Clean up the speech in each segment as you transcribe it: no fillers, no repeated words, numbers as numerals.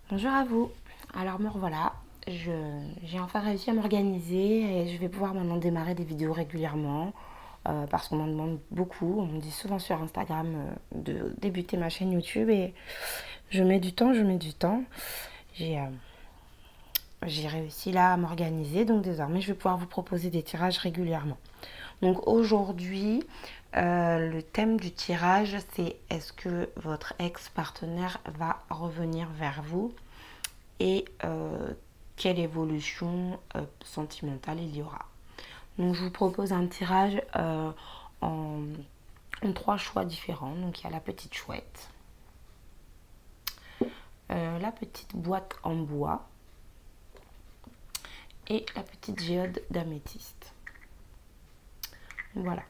Bonjour à vous. Alors me revoilà, j'ai enfin réussi à m'organiser et je vais pouvoir maintenant démarrer des vidéos régulièrement parce qu'on m'en demande beaucoup. On me dit souvent sur Instagram de débuter ma chaîne YouTube et je mets du temps. J'ai j'ai réussi là à m'organiser, donc désormais je vais pouvoir vous proposer des tirages régulièrement. Donc aujourd'hui, le thème du tirage, c'est est-ce que votre ex-partenaire va revenir vers vous et quelle évolution sentimentale il y aura. Donc je vous propose un tirage en, en 3 choix différents. Donc il y a la petite chouette, la petite boîte en bois et la petite géode d'améthyste. Voilà.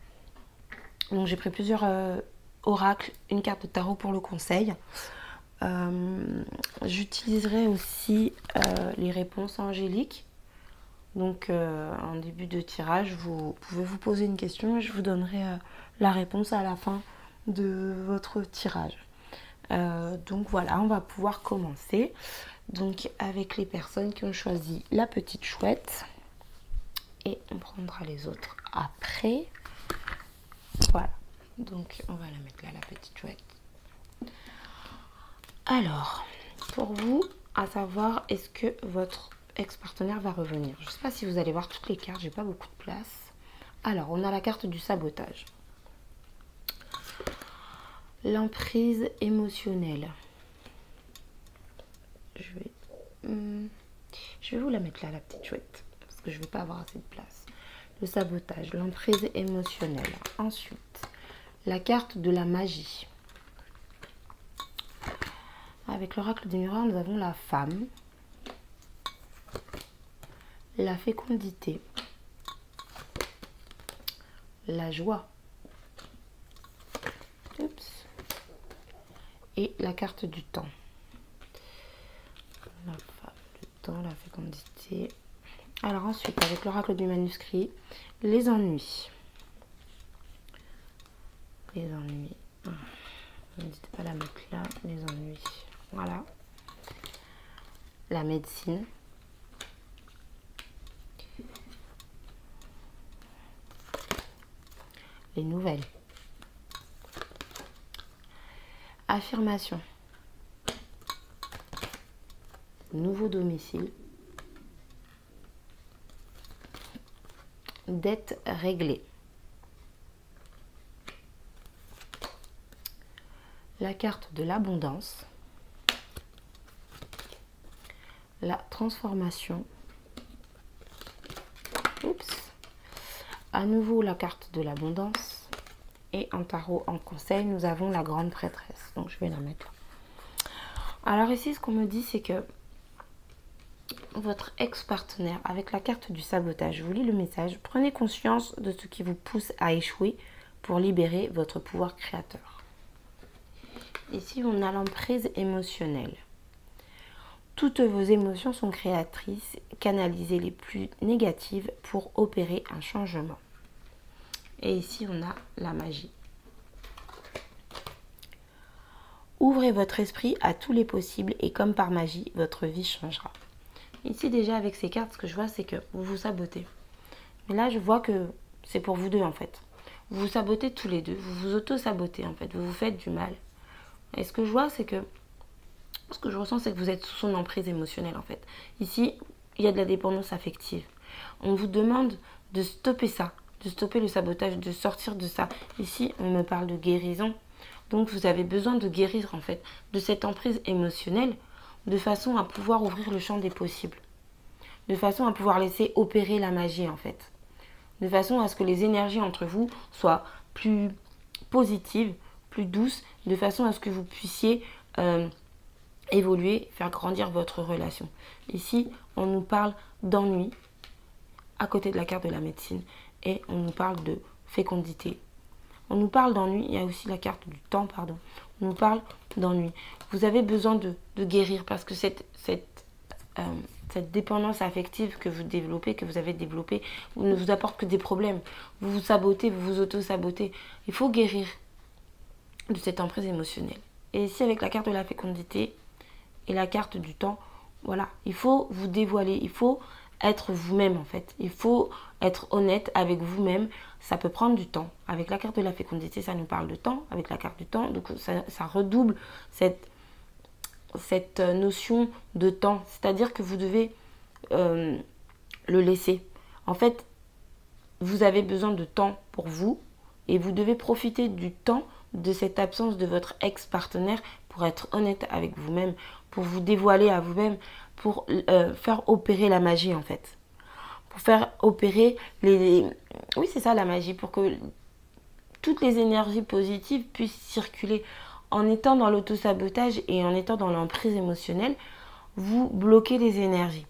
Donc j'ai pris plusieurs oracles, une carte de tarot pour le conseil. J'utiliserai aussi les réponses angéliques. Donc en début de tirage, vous pouvez vous poser une question et je vous donnerai la réponse à la fin de votre tirage. Donc voilà, on va pouvoir commencer. Donc avec les personnes qui ont choisi la petite chouette. Et on prendra les autres après. Voilà. Donc on va la mettre là, la petite chouette. Alors, pour vous, à savoir, est-ce que votre ex-partenaire va revenir? Je ne sais pas si vous allez voir toutes les cartes, j'ai pas beaucoup de place. Alors, on a la carte du sabotage. L'emprise émotionnelle. Je vais vous la mettre là, la petite chouette, parce que je ne vais pas avoir assez de place. Le sabotage, l'emprise émotionnelle. Ensuite, la carte de la magie. Avec l'oracle des miroirs, nous avons la femme, la fécondité, la joie, et la carte du temps. La femme, le temps, la fécondité. Alors ensuite, avec l'oracle du manuscrit, les ennuis. Les ennuis. N'hésitez pas à la mettre là, les ennuis. Voilà. La médecine. Les nouvelles. Affirmation. Nouveau domicile. Dette réglée. La carte de l'abondance. La transformation. À nouveau la carte de l'abondance. Et en tarot, en conseil, nous avons la grande prêtresse. Donc je vais la mettre là. Alors ici, ce qu'on me dit, c'est que votre ex-partenaire, avec la carte du sabotage, je vous lis le message. Prenez conscience de ce qui vous pousse à échouer pour libérer votre pouvoir créateur. Ici, on a l'emprise émotionnelle. Toutes vos émotions sont créatrices. Canalisez les plus négatives pour opérer un changement. Et ici, on a la magie. Ouvrez votre esprit à tous les possibles et comme par magie, votre vie changera. Ici, déjà, avec ces cartes, ce que je vois, c'est que vous vous sabotez. Mais là, je vois que c'est pour vous deux, en fait. Vous vous sabotez tous les deux. Vous vous auto-sabotez, en fait. Vous vous faites du mal. Et ce que je vois, c'est que... Ce que je ressens, c'est que vous êtes sous son emprise émotionnelle, en fait. Ici, il y a de la dépendance affective. On vous demande de stopper ça. De stopper le sabotage, de sortir de ça. Ici, on me parle de guérison. Donc, vous avez besoin de guérir, en fait, de cette emprise émotionnelle de façon à pouvoir ouvrir le champ des possibles. De façon à pouvoir laisser opérer la magie, en fait. De façon à ce que les énergies entre vous soient plus positives, plus douces, de façon à ce que vous puissiez évoluer, faire grandir votre relation. Ici, on nous parle d'ennui, à côté de la carte de la médecine, et on nous parle de fécondité. On nous parle d'ennui, il y a aussi la carte du temps, pardon. On nous parle d'ennui. Vous avez besoin de guérir parce que cette dépendance affective que vous développez, que vous avez développée, ne vous apporte que des problèmes. Vous vous sabotez, vous vous auto-sabotez. Il faut guérir de cette emprise émotionnelle. Et ici, avec la carte de la fécondité et la carte du temps, voilà, il faut vous dévoiler, il faut être vous-même en fait. Il faut être honnête avec vous-même. Ça peut prendre du temps. Avec la carte de la fécondité, ça nous parle de temps. Avec la carte du temps, donc ça redouble cette notion de temps. C'est-à-dire que vous devez le laisser. En fait, vous avez besoin de temps pour vous et vous devez profiter du temps de cette absence de votre ex-partenaire pour être honnête avec vous-même, pour vous dévoiler à vous-même, pour faire opérer la magie en fait. Pour faire opérer Oui, c'est ça la magie, pour que toutes les énergies positives puissent circuler. En étant dans l'autosabotage et en étant dans l'emprise émotionnelle, vous bloquez les énergies.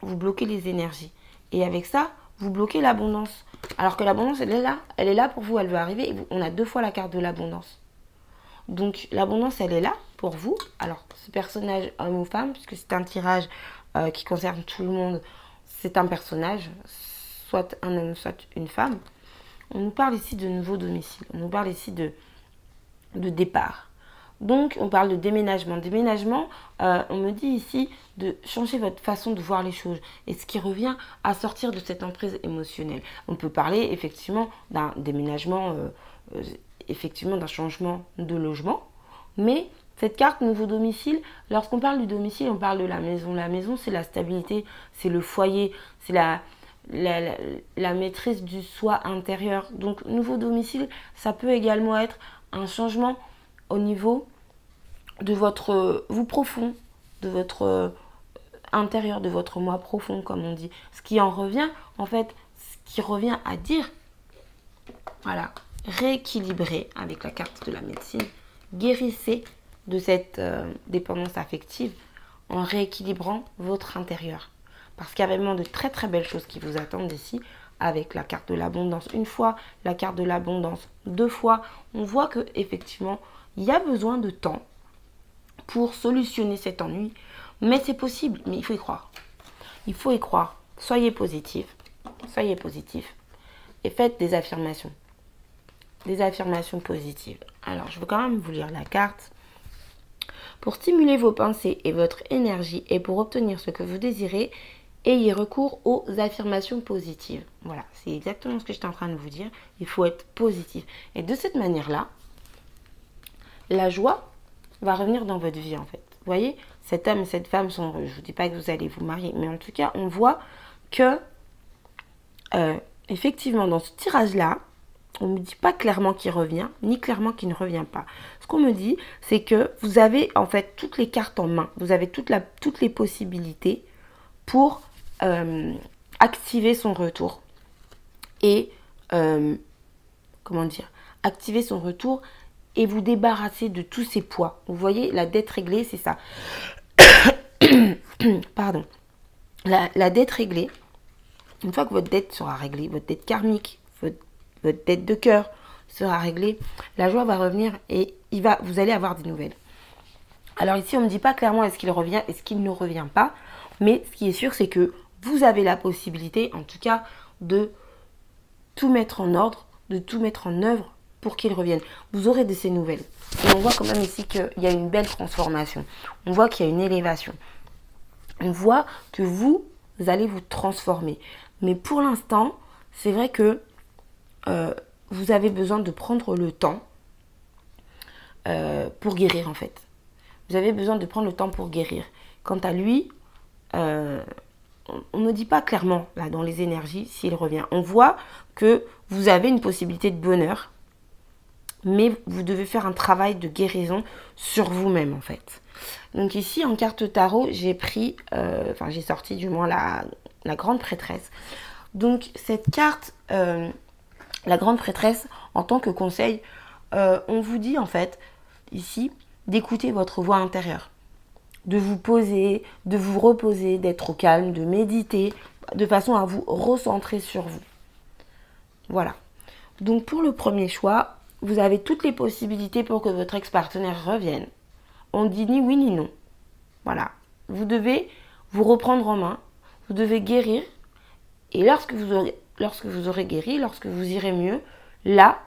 Vous bloquez les énergies. Et avec ça, vous bloquez l'abondance. Alors que l'abondance, elle est là pour vous, elle veut arriver. On a 2 fois la carte de l'abondance. Donc l'abondance, elle est là pour vous. Alors ce personnage, homme ou femme, puisque c'est un tirage qui concerne tout le monde, c'est un personnage, soit un homme, soit une femme. On nous parle ici de nouveau domicile. On nous parle ici de départ. Donc on parle de déménagement. Déménagement, on me dit ici de changer votre façon de voir les choses. Et ce qui revient à sortir de cette emprise émotionnelle. On peut parler effectivement d'un déménagement, effectivement d'un changement de logement. Mais cette carte nouveau domicile, lorsqu'on parle du domicile, on parle de la maison. La maison, c'est la stabilité, c'est le foyer, c'est la maîtrise du soi intérieur. Donc nouveau domicile, ça peut également être un changement au niveau de votre vous profond, de votre intérieur, de votre moi profond, comme on dit. Ce qui en revient, en fait, ce qui revient à dire, voilà, rééquilibrer avec la carte de la médecine, guérissez de cette dépendance affective en rééquilibrant votre intérieur. Parce qu'il y a vraiment de très très belles choses qui vous attendent ici avec la carte de l'abondance. Une fois, la carte de l'abondance 2 fois, on voit que effectivement il y a besoin de temps pour solutionner cet ennui. Mais c'est possible, mais il faut y croire. Il faut y croire. Soyez positif. Soyez positif. Et faites des affirmations. Des affirmations positives. Alors, je vais quand même vous lire la carte. Pour stimuler vos pensées et votre énergie et pour obtenir ce que vous désirez, ayez recours aux affirmations positives. Voilà, c'est exactement ce que j'étais en train de vous dire. Il faut être positif. Et de cette manière-là, la joie va revenir dans votre vie en fait. Vous voyez, cet homme et cette femme sont heureux. Je ne vous dis pas que vous allez vous marier, mais en tout cas, on voit que effectivement, dans ce tirage-là, on ne me dit pas clairement qu'il revient, ni clairement qu'il ne revient pas. Ce qu'on me dit, c'est que vous avez en fait toutes les cartes en main. Vous avez toutes les possibilités pour activer son retour. Et, comment dire, activer son retour et vous débarrasser de tous ces poids. Vous voyez, la dette réglée, c'est ça. Pardon. La dette réglée, une fois que votre dette sera réglée, votre dette karmique, votre dette de cœur sera réglée, la joie va revenir et vous allez avoir des nouvelles. Alors ici, on ne me dit pas clairement est-ce qu'il revient, est-ce qu'il ne revient pas, mais ce qui est sûr, c'est que vous avez la possibilité, en tout cas, de tout mettre en ordre, de tout mettre en œuvre pour qu'il revienne. Vous aurez de ces nouvelles. Et on voit quand même ici qu'il y a une belle transformation. On voit qu'il y a une élévation. On voit que vous allez vous transformer. Mais pour l'instant, c'est vrai que vous avez besoin de prendre le temps pour guérir en fait. Vous avez besoin de prendre le temps pour guérir. Quant à lui, on ne dit pas clairement là dans les énergies s'il revient. On voit que vous avez une possibilité de bonheur, mais vous devez faire un travail de guérison sur vous-même en fait. Donc ici en carte tarot, j'ai pris, j'ai sorti du moins la grande prêtresse. Donc cette carte, la grande prêtresse, en tant que conseil, on vous dit en fait ici d'écouter votre voix intérieure, de vous poser, de vous reposer, d'être au calme, de méditer, de façon à vous recentrer sur vous. Voilà. Donc pour le premier choix, vous avez toutes les possibilités pour que votre ex-partenaire revienne. On dit ni oui ni non. Voilà. Vous devez vous reprendre en main, vous devez guérir, et lorsque vous aurez guéri, lorsque vous irez mieux, là,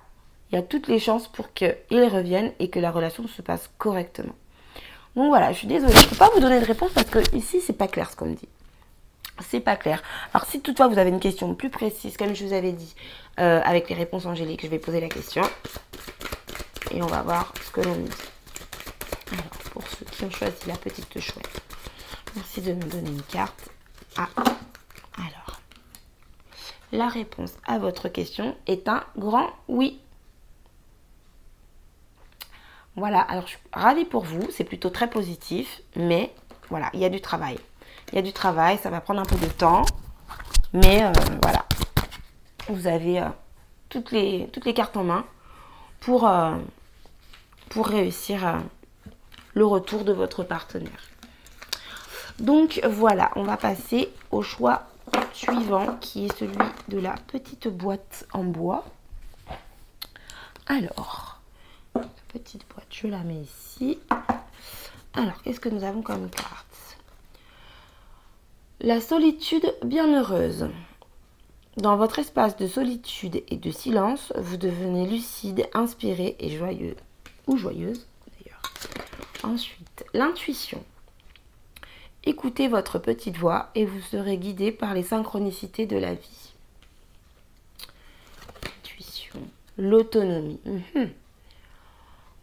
il y a toutes les chances pour qu'il revienne et que la relation se passe correctement. Donc voilà, je suis désolée, je ne peux pas vous donner de réponse parce que ici, c'est pas clair ce qu'on me dit. C'est pas clair. Alors si toutefois vous avez une question plus précise, comme je vous avais dit, avec les réponses angéliques, je vais poser la question. Et on va voir ce que l'on me dit. Alors, pour ceux qui ont choisi la petite chouette, merci de me donner une carte. Ah, alors, la réponse à votre question est un grand oui. Voilà, alors je suis ravie pour vous, c'est plutôt très positif, mais voilà, il y a du travail. Il y a du travail, ça va prendre un peu de temps, mais voilà, vous avez toutes les cartes en main pour réussir le retour de votre partenaire. Donc voilà, on va passer au choix suivant qui est celui de la petite boîte en bois. Alors, la petite boîte, je la mets ici. Alors, qu'est-ce que nous avons comme carte? La solitude bienheureuse. Dans votre espace de solitude et de silence, vous devenez lucide, inspiré et joyeux. Ou joyeuse, d'ailleurs. Ensuite, l'intuition. Écoutez votre petite voix et vous serez guidé par les synchronicités de la vie. Intuition. L'autonomie.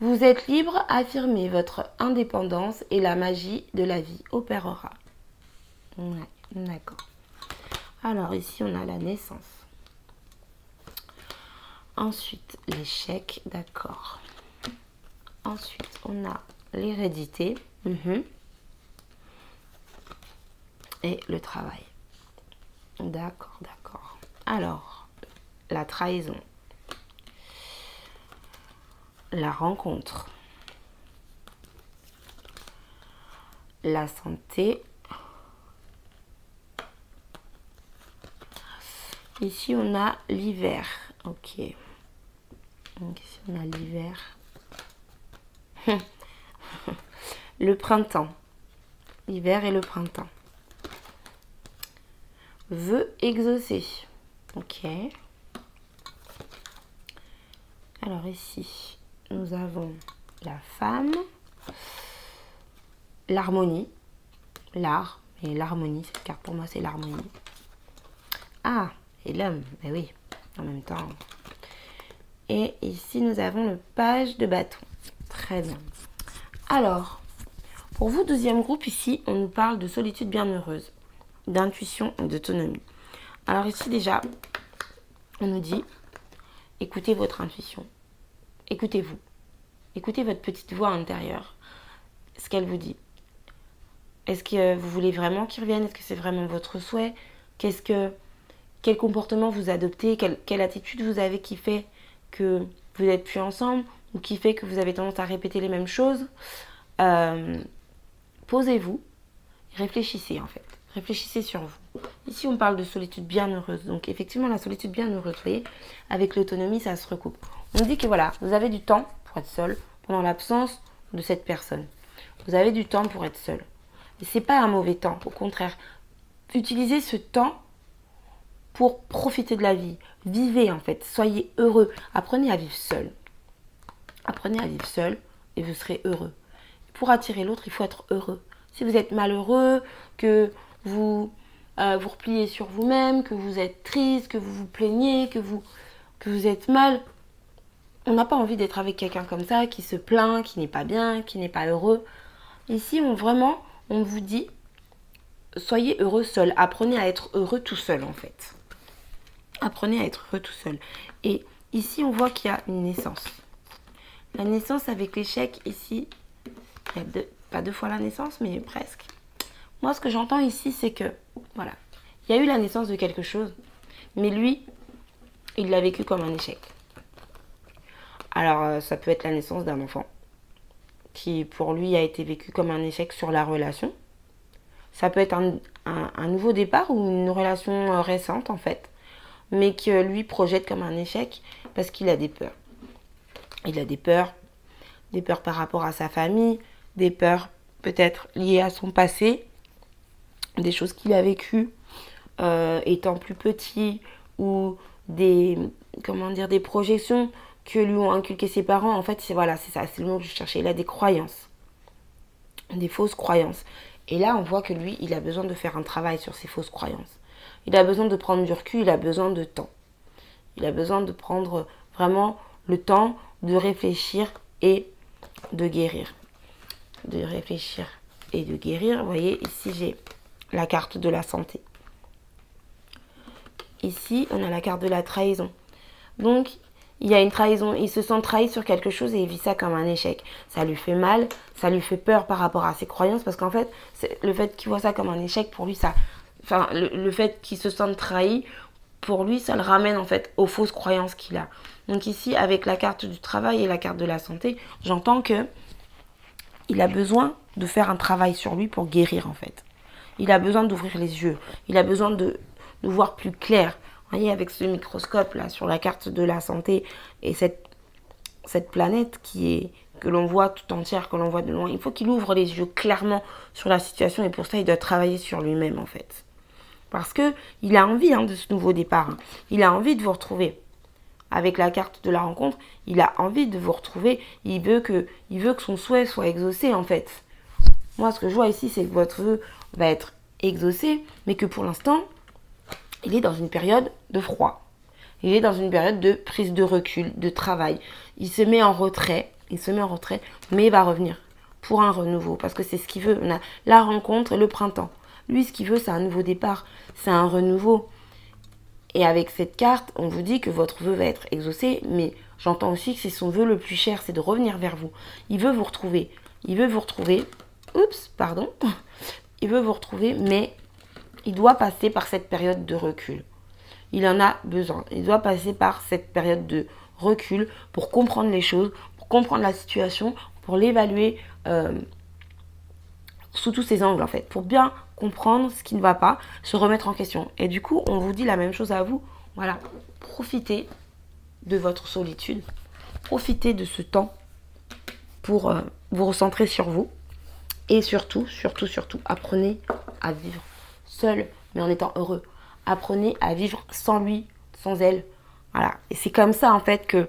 Vous êtes libre, affirmez votre indépendance et la magie de la vie opérera. Ouais, d'accord. Alors ici on a la naissance. Ensuite l'échec, d'accord. Ensuite on a l'hérédité. Et le travail. D'accord, d'accord. Alors, la trahison. La rencontre. La santé. Ici, on a l'hiver. Ok. Donc ici, on a l'hiver. Le printemps. L'hiver et le printemps. Vœux exaucés. Ok. Alors ici, nous avons la femme, l'harmonie, l'art, et l'harmonie, cette carte pour moi c'est l'harmonie. Ah, et l'homme, ben oui, en même temps. Et ici, nous avons le page de bâton. Très bien. Alors, pour vous, deuxième groupe, ici, on nous parle de solitude bienheureuse, d'intuition et d'autonomie. Alors ici, déjà, on nous dit, écoutez votre intuition. Écoutez-vous. Écoutez votre petite voix intérieure. Ce qu'elle vous dit. Est-ce que vous voulez vraiment qu'il revienne? Est-ce que c'est vraiment votre souhait? Quel comportement vous adoptez? Quelle attitude vous avez qui fait que vous n'êtes plus ensemble? Ou qui fait que vous avez tendance à répéter les mêmes choses? Posez-vous. Réfléchissez en fait. Réfléchissez sur vous. Ici, on parle de solitude bienheureuse. Donc, effectivement, la solitude bienheureuse, vous voyez, avec l'autonomie, ça se recoupe. On dit que voilà, vous avez du temps pour être seul pendant l'absence de cette personne. Vous avez du temps pour être seul. Et ce n'est pas un mauvais temps. Au contraire, utilisez ce temps pour profiter de la vie. Vivez, en fait. Soyez heureux. Apprenez à vivre seul. Apprenez à vivre seul et vous serez heureux. Pour attirer l'autre, il faut être heureux. Si vous êtes malheureux, que vous vous repliez sur vous-même, que vous êtes triste, que vous vous plaignez, que vous êtes mal, on n'a pas envie d'être avec quelqu'un comme ça, qui se plaint, qui n'est pas bien, qui n'est pas heureux. Ici, on vous dit, soyez heureux seul. Apprenez à être heureux tout seul, en fait. Apprenez à être heureux tout seul. Et ici, on voit qu'il y a une naissance. La naissance avec l'échec, ici, il y a pas deux fois la naissance, mais presque. Moi, ce que j'entends ici, c'est que, voilà, il y a eu la naissance de quelque chose, mais lui, il l'a vécu comme un échec. Alors, ça peut être la naissance d'un enfant, qui pour lui a été vécu comme un échec sur la relation. Ça peut être un nouveau départ ou une relation récente, en fait, mais que lui projette comme un échec parce qu'il a des peurs. Il a des peurs par rapport à sa famille, des peurs peut-être liées à son passé, des choses qu'il a vécues étant plus petit, ou des projections que lui ont inculqué ses parents. En fait, c'est ça, c'est le mot que je cherchais. Il a des croyances. des fausses croyances. Et là, on voit que lui, il a besoin de faire un travail sur ses fausses croyances. Il a besoin de prendre du recul, il a besoin de temps. Il a besoin de prendre vraiment le temps de réfléchir et de guérir. De réfléchir et de guérir. Vous voyez, ici, j'ai la carte de la santé. Ici, on a la carte de la trahison. Donc, il y a une trahison. Il se sent trahi sur quelque chose et il vit ça comme un échec. Ça lui fait mal, ça lui fait peur par rapport à ses croyances. Parce qu'en fait, le fait qu'il voit ça comme un échec, pour lui, ça... Enfin, le fait qu'il se sente trahi, pour lui, ça le ramène en fait aux fausses croyances qu'il a. Donc ici, avec la carte du travail et la carte de la santé, j'entends que il a besoin de faire un travail sur lui pour guérir en fait. Il a besoin d'ouvrir les yeux. Il a besoin de voir plus clair. Vous voyez, avec ce microscope là sur la carte de la santé et cette planète que l'on voit tout entière, que l'on voit de loin, il faut qu'il ouvre les yeux clairement sur la situation et pour ça, il doit travailler sur lui-même en fait. Parce qu'il a envie de ce nouveau départ. Il a envie de vous retrouver. Avec la carte de la rencontre, il a envie de vous retrouver. Il veut que son souhait soit exaucé en fait. Moi, ce que je vois ici, c'est que votre vœu va être exaucé, mais que pour l'instant, il est dans une période de froid. Il est dans une période de prise de recul, de travail. Il se met en retrait, mais il va revenir pour un renouveau. Parce que c'est ce qu'il veut. On a la rencontre et le printemps. Lui, ce qu'il veut, c'est un nouveau départ, c'est un renouveau. Et avec cette carte, on vous dit que votre vœu va être exaucé, mais j'entends aussi que c'est son vœu le plus cher, c'est de revenir vers vous. Il veut vous retrouver. Il veut vous retrouver. Oups, pardon. Il veut vous retrouver, mais il doit passer par cette période de recul. Il en a besoin. Il doit passer par cette période de recul pour comprendre les choses, pour comprendre la situation, pour l'évaluer sous tous ses angles en fait, pour bien comprendre ce qui ne va pas, se remettre en question. Et du coup, on vous dit la même chose à vous. Voilà, profitez de votre solitude, profitez de ce temps pour vous recentrer sur vous. Et surtout, apprenez à vivre seul, mais en étant heureux. Apprenez à vivre sans lui, sans elle. Voilà, et c'est comme ça en fait que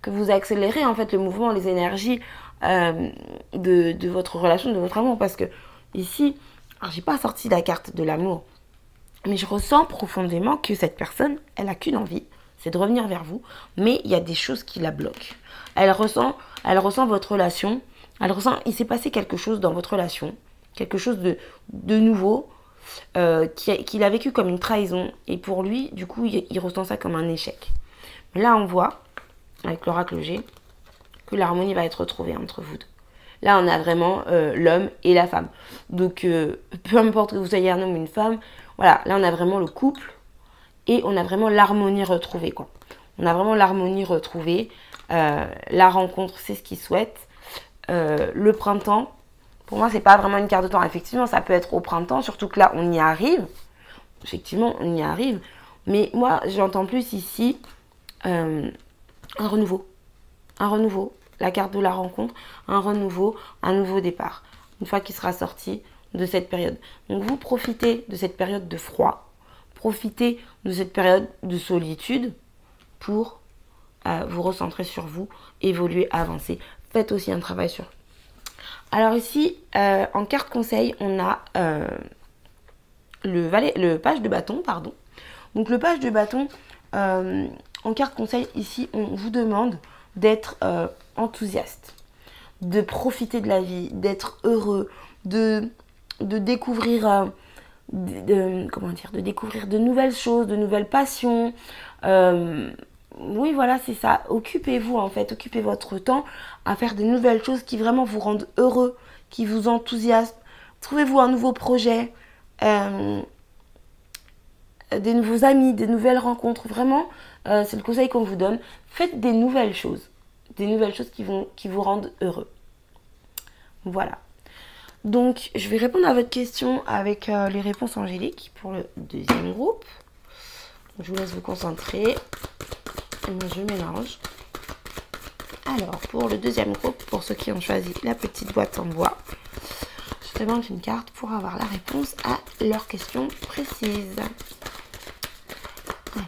vous accélérez en fait le mouvement, les énergies de votre relation, de votre amour. Parce que ici, alors j'ai pas sorti la carte de l'amour, mais je ressens profondément que cette personne, elle a qu'une envie, c'est de revenir vers vous, mais il y a des choses qui la bloquent. Elle ressent votre relation, il s'est passé quelque chose dans votre relation, quelque chose de nouveau, qu'il a vécu comme une trahison, et pour lui, du coup, il ressent ça comme un échec. Mais là, on voit, avec l'oracle G, que l'harmonie va être retrouvée entre vous deux. Là, on a vraiment l'homme et la femme. Donc, peu importe que vous soyez un homme ou une femme, voilà, là, on a vraiment le couple et on a vraiment l'harmonie retrouvée, quoi. On a vraiment l'harmonie retrouvée. La rencontre, c'est ce qu'il souhaite. Le printemps, pour moi, c'est pas vraiment une carte de temps. Effectivement, ça peut être au printemps, surtout que là, on y arrive. Effectivement, on y arrive. Mais moi, j'entends plus ici un renouveau. Un renouveau. La carte de la rencontre, un renouveau, un nouveau départ. Une fois qu'il sera sorti de cette période. Donc, vous profitez de cette période de froid. Profitez de cette période de solitude pour vous recentrer sur vous, évoluer, avancer. Faites aussi un travail sur. Alors ici, en carte conseil, on a le page de bâton, pardon. Donc le page de bâton, en carte conseil, ici, on vous demande d'être enthousiaste, de profiter de la vie, d'être heureux, de découvrir, de découvrir de nouvelles choses, de nouvelles passions. Oui, voilà, c'est ça. Occupez-vous, en fait. Occupez votre temps à faire de nouvelles choses qui vraiment vous rendent heureux, qui vous enthousiasment. Trouvez-vous un nouveau projet, des nouveaux amis, des nouvelles rencontres. Vraiment, c'est le conseil qu'on vous donne. Faites des nouvelles choses. Des nouvelles choses qui vous rendent heureux. Voilà. Donc, je vais répondre à votre question avec les réponses angéliques pour le deuxième groupe. Je vous laisse vous concentrer. Je mélange. Alors, pour le deuxième groupe, pour ceux qui ont choisi la petite boîte en bois, je demande une carte pour avoir la réponse à leurs questions précises. Alors,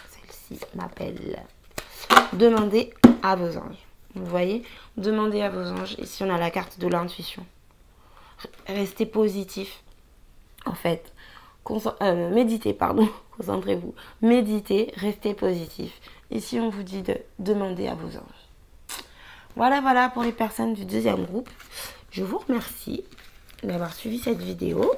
celle-ci m'appelle « Demandez à vos anges ». Vous voyez, demandez à vos anges. Ici, on a la carte de l'intuition. restez positif. En fait, méditez, pardon, concentrez-vous. Méditez, restez positif. Ici, on vous dit de demander à vos anges. Voilà pour les personnes du deuxième groupe. Je vous remercie d'avoir suivi cette vidéo.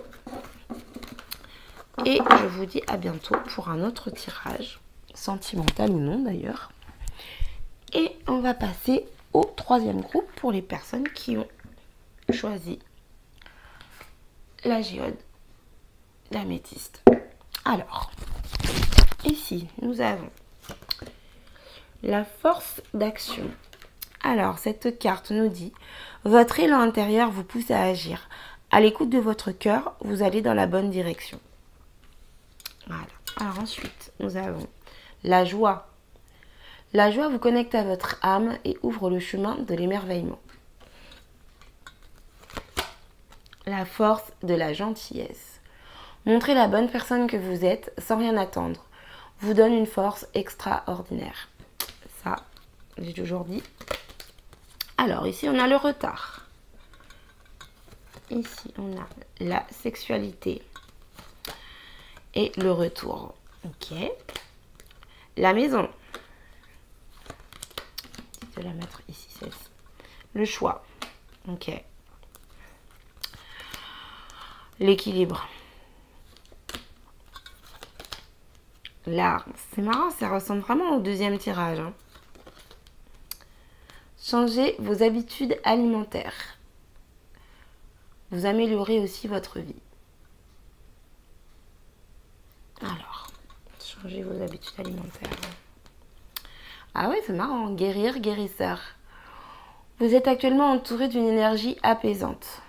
Et je vous dis à bientôt pour un autre tirage, sentimental ou non d'ailleurs. Et on va passer au troisième groupe pour les personnes qui ont choisi la géode d'améthyste. Alors, ici, nous avons la force d'action. Alors, cette carte nous dit « Votre élan intérieur vous pousse à agir. À l'écoute de votre cœur, vous allez dans la bonne direction. » Voilà. Alors ensuite, nous avons la joie. La joie vous connecte à votre âme et ouvre le chemin de l'émerveillement. La force de la gentillesse. Montrez la bonne personne que vous êtes sans rien attendre. Vous donne une force extraordinaire. Ça, j'ai toujours dit. Alors, ici, on a le retard. Ici, on a la sexualité et le retour. Ok. La maison. Je vais la mettre ici, celle-ci. Le choix. Ok. L'équilibre. Là, c'est marrant, ça ressemble vraiment au deuxième tirage. Hein. Changez vos habitudes alimentaires. Vous améliorez aussi votre vie. Alors, changez vos habitudes alimentaires. Ah ouais, c'est marrant. Guérir, guérisseur. Vous êtes actuellement entouré d'une énergie apaisante.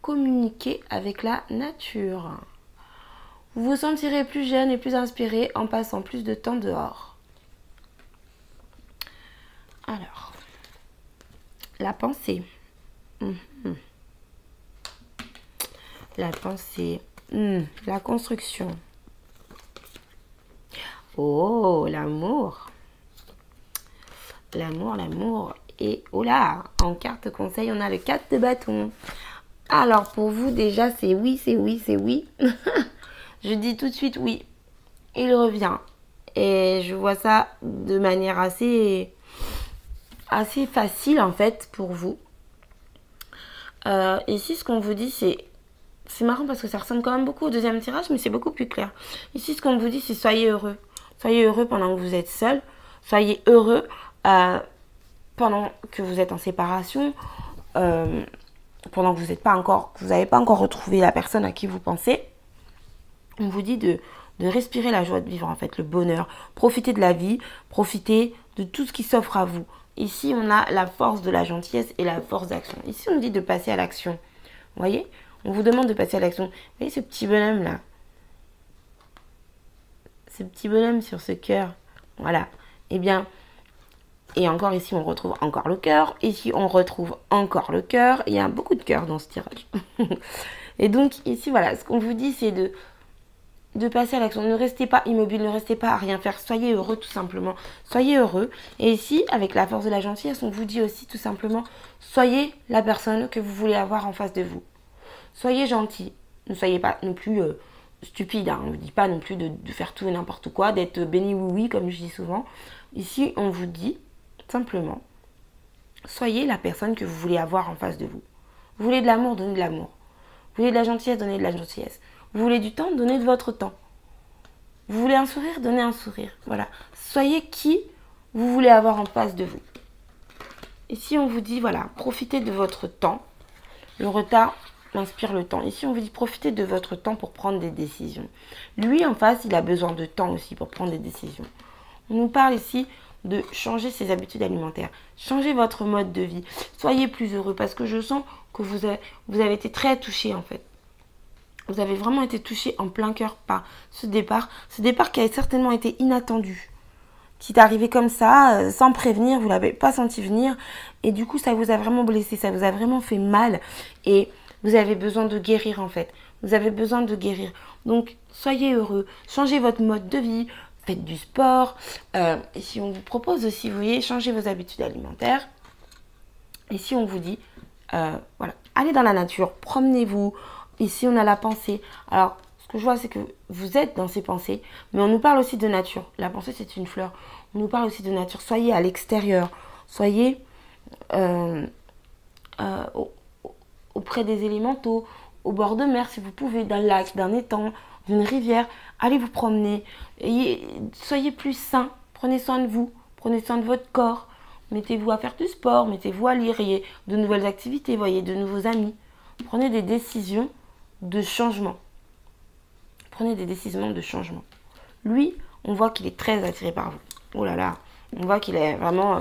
Communiquer avec la nature. Vous vous sentirez plus jeune et plus inspiré en passant plus de temps dehors. Alors, la pensée. La pensée. La construction. Oh, l'amour. L'amour. Et oh là, en carte conseil, on a le 4 de bâton. Alors, pour vous, déjà, c'est oui, c'est oui, c'est oui. Je dis tout de suite oui. Il revient. Et je vois ça de manière assez facile, en fait, pour vous. Ici, ce qu'on vous dit, c'est marrant parce que ça ressemble quand même beaucoup au deuxième tirage, mais c'est beaucoup plus clair. Ici, ce qu'on vous dit, c'est soyez heureux. Soyez heureux pendant que vous êtes seul. Soyez heureux pendant que vous êtes en séparation. Pendant que vous n'avez pas encore retrouvé la personne à qui vous pensez. On vous dit de respirer la joie de vivre, en fait, le bonheur. Profitez de la vie, profitez de tout ce qui s'offre à vous. Ici, on a la force de la gentillesse et la force d'action. Ici, on dit de passer à l'action. Vous voyez? On vous demande de passer à l'action. Vous voyez ce petit bonhomme là? Ce petit bonhomme sur ce cœur. Voilà. Eh bien, et encore ici, on retrouve encore le cœur. Ici, on retrouve encore le cœur. Il y a beaucoup de cœurs dans ce tirage. Et donc, ici, voilà, ce qu'on vous dit, c'est de passer à l'action. Ne restez pas immobile, ne restez pas à rien faire. Soyez heureux, tout simplement. Soyez heureux. Et ici, avec la force de la gentillesse, on vous dit aussi, tout simplement, soyez la personne que vous voulez avoir en face de vous. Soyez gentil. Ne soyez pas non plus stupide. Hein. On ne vous dit pas non plus de faire tout et n'importe quoi, d'être béni oui, comme je dis souvent. Ici, on vous dit simplement, soyez la personne que vous voulez avoir en face de vous. Vous voulez de l'amour, donnez de l'amour. Vous voulez de la gentillesse, donnez de la gentillesse. Vous voulez du temps, donnez de votre temps. Vous voulez un sourire, donnez un sourire. Voilà. Soyez qui vous voulez avoir en face de vous. Ici, on vous dit, voilà, profitez de votre temps. Le retard inspire le temps. Ici, on vous dit, profitez de votre temps pour prendre des décisions. Lui, en face, il a besoin de temps aussi pour prendre des décisions. On nous parle ici de changer ses habitudes alimentaires. Changez votre mode de vie. Soyez plus heureux parce que je sens que vous avez été très touché en fait. Vous avez vraiment été touché en plein cœur par ce départ. Ce départ qui a certainement été inattendu. Qui est arrivé comme ça, sans prévenir, vous ne l'avez pas senti venir. Et du coup, ça vous a vraiment blessé, ça vous a vraiment fait mal. Et vous avez besoin de guérir en fait. Vous avez besoin de guérir. Donc, soyez heureux. Changez votre mode de vie. Faites du sport. Et si on vous propose aussi, vous voyez, changez vos habitudes alimentaires. Ici, on vous dit, voilà, allez dans la nature, promenez-vous. Ici, on a la pensée. Alors, ce que je vois, c'est que vous êtes dans ces pensées, mais on nous parle aussi de nature. La pensée, c'est une fleur. On nous parle aussi de nature. Soyez à l'extérieur. Soyez auprès des élémentaux, au bord de mer, si vous pouvez, d'un lac, d'un étang, d'une rivière. Allez vous promener. Soyez plus sains. Prenez soin de vous. Prenez soin de votre corps. Mettez-vous à faire du sport. Mettez-vous à lire. Ayez de nouvelles activités. Voyez de nouveaux amis. Prenez des décisions de changement. Prenez des décisions de changement. Lui, on voit qu'il est très attiré par vous. Oh là là. On voit qu'il est vraiment...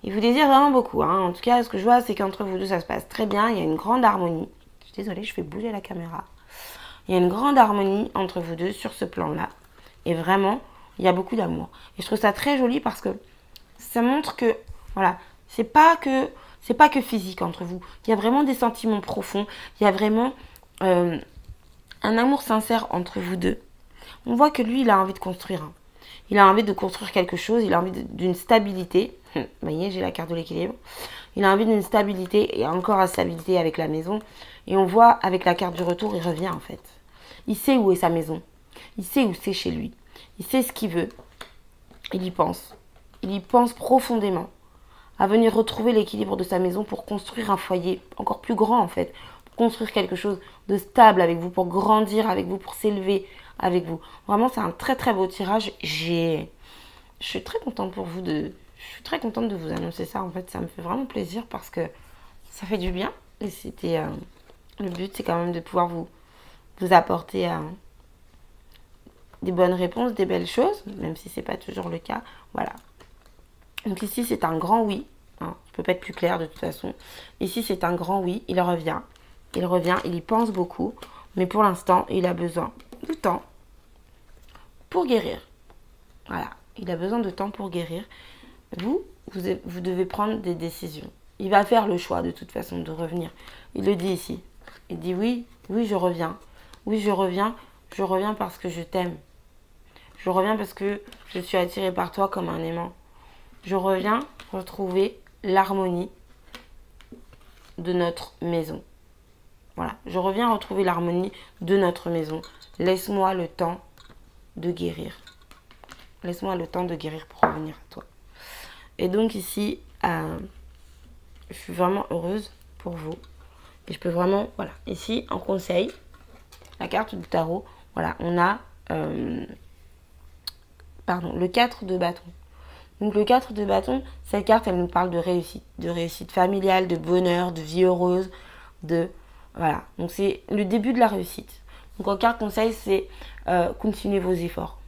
il vous désire vraiment beaucoup. Hein. En tout cas, ce que je vois, c'est qu'entre vous deux, ça se passe très bien. Il y a une grande harmonie. Je suis désolée, je fais bouger la caméra. Il y a une grande harmonie entre vous deux sur ce plan-là. Et vraiment, il y a beaucoup d'amour. Et je trouve ça très joli parce que ça montre que, voilà, c'est pas que physique entre vous. Il y a vraiment des sentiments profonds. Il y a vraiment un amour sincère entre vous deux. On voit que lui, il a envie de construire. Hein. Il a envie de construire quelque chose. Il a envie d'une stabilité. Vous voyez, j'ai la carte de l'équilibre. Il a envie d'une stabilité et encore à stabilité avec la maison. Et on voit avec la carte du retour, il revient en fait. Il sait où est sa maison. Il sait où c'est chez lui. Il sait ce qu'il veut. Il y pense. Il y pense profondément à venir retrouver l'équilibre de sa maison pour construire un foyer encore plus grand en fait. Pour construire quelque chose de stable avec vous, pour grandir avec vous, pour s'élever avec vous. Vraiment, c'est un très très beau tirage. Je suis très contente pour vous Je suis très contente de vous annoncer ça. En fait, ça me fait vraiment plaisir parce que ça fait du bien. Et c'était... le but, c'est quand même de pouvoir vous apporter des bonnes réponses, des belles choses, même si c'est pas toujours le cas. Voilà. Donc ici, c'est un grand oui. Hein, je peux pas être plus clair de toute façon. Ici, c'est un grand oui. Il revient. Il revient. Il y pense beaucoup. Mais pour l'instant, il a besoin de temps pour guérir. Voilà. Il a besoin de temps pour guérir. Vous devez prendre des décisions. Il va faire le choix de toute façon de revenir. Il le dit ici. Il dit oui, oui, je reviens. Oui, je reviens. Je reviens parce que je t'aime. Je reviens parce que je suis attirée par toi comme un aimant. Je reviens retrouver l'harmonie de notre maison. Voilà, je reviens retrouver l'harmonie de notre maison. Laisse-moi le temps de guérir. Laisse-moi le temps de guérir pour revenir à toi. Et donc ici, je suis vraiment heureuse pour vous. Et je peux vraiment, voilà, ici, en conseil, la carte du tarot, voilà, on a, le 4 de bâton. Donc le 4 de bâton, cette carte, elle nous parle de réussite familiale, de bonheur, de vie heureuse, voilà. Donc c'est le début de la réussite. Donc en carte conseil, c'est continuez vos efforts.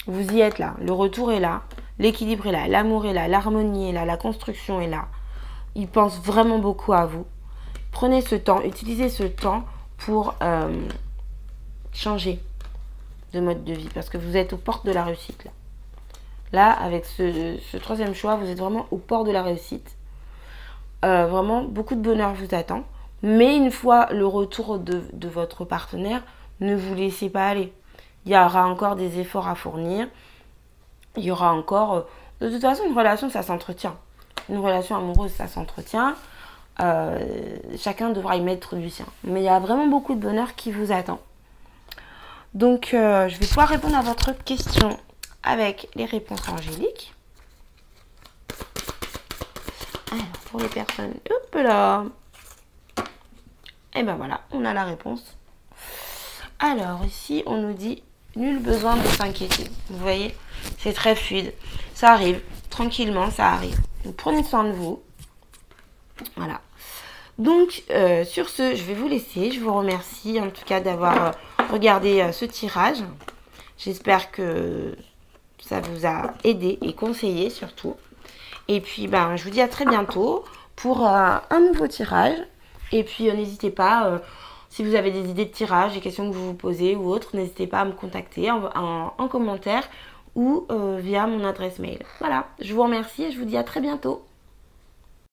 Vous y êtes là, le retour est là, l'équilibre est là, l'amour est là, l'harmonie est là, la construction est là. Il pense vraiment beaucoup à vous. Prenez ce temps, utilisez ce temps pour changer de mode de vie parce que vous êtes aux portes de la réussite là. Là, avec ce troisième choix, vous êtes vraiment au port de la réussite. Vraiment, beaucoup de bonheur vous attend. Mais une fois le retour de votre partenaire, ne vous laissez pas aller. Il y aura encore des efforts à fournir. Il y aura encore... de toute façon, une relation, ça s'entretient. Une relation amoureuse, ça s'entretient. Chacun devra y mettre du sien. Mais il y a vraiment beaucoup de bonheur qui vous attend. Donc, je vais pouvoir répondre à votre question avec les réponses angéliques. Alors, pour les personnes... Hop là. Et ben voilà, on a la réponse. Alors, ici, on nous dit... Nul besoin de s'inquiéter. Vous voyez, c'est très fluide. Ça arrive. Tranquillement, ça arrive. Donc, prenez soin de vous. Voilà. Donc, sur ce, je vais vous laisser. Je vous remercie en tout cas d'avoir regardé ce tirage. J'espère que ça vous a aidé et conseillé surtout. Et puis, ben, je vous dis à très bientôt pour un nouveau tirage. Et puis, n'hésitez pas, si vous avez des idées de tirage, des questions que vous vous posez ou autres, n'hésitez pas à me contacter en commentaire ou via mon adresse mail. Voilà, je vous remercie et je vous dis à très bientôt.